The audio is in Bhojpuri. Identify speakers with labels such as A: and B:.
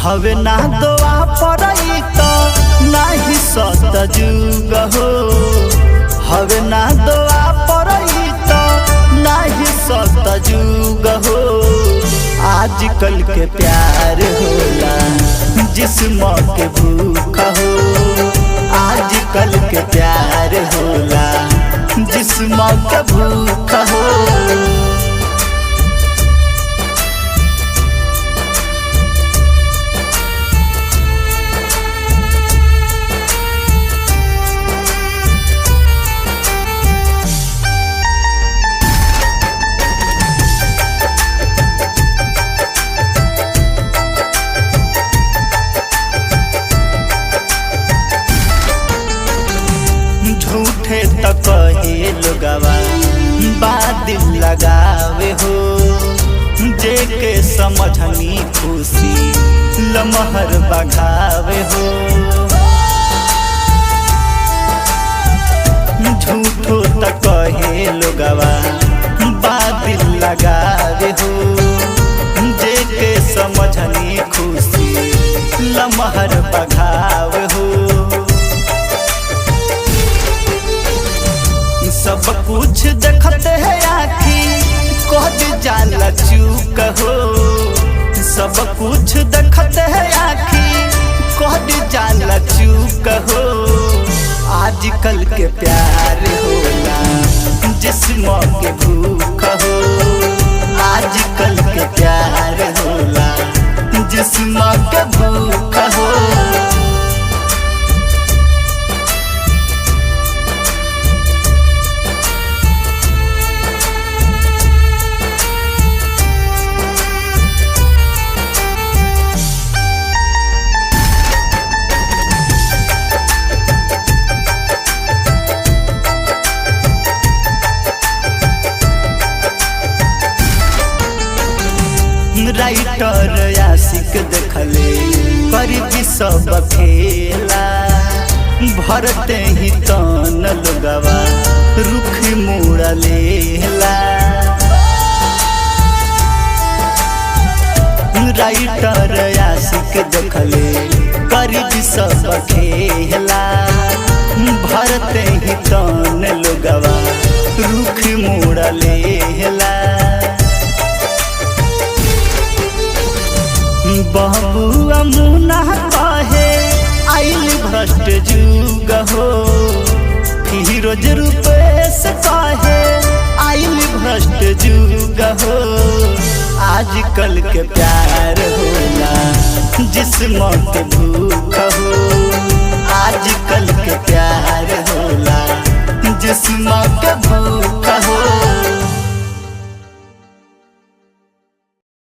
A: हवे ना दोआ पड़ई तो नाही सतजुग हो। हवे ना दोआ पड़ई तो नाही सतजुग हो। आजकल के प्यार होला जिस्म के भूख हो। आजकल के प्यार होला जिस्म के भूख हो। झूठे त कहे लोगवा बादिल लगावे हो। जेके समझनी खुशी लमहर बघावे हो। झूठो त कहे लोगवा बादिल लगावे हो। जेके समझनी खुशी लमहर बघावे हो। सब कुछ देखते है आखी कह जाला चूक हो। सब कुछ देखते है आखी कह जाला चूक हो। आजकल के प्यार होला जिस्म के भूख हो। आजकल के प्यार होला जिस्म के भूख हो। राइटर आशिक देखले करीबी सब खेला। भरते ही तन लोगवा रुख मुड़ा लेला। राइटर आशिक देखले करीबी सब खेला। भरते ही तन लोगवा रुख मुड़ा लेला। बबुआ मुना कहे आइल भ्रष्ट जुग हो। फिरोज रूपेश कहे आइल भ्रष्ट जुग हो। आजकल के प्यार होला जिस्म के भूख हो। आजकल के प्यार होला जिस्म के भूख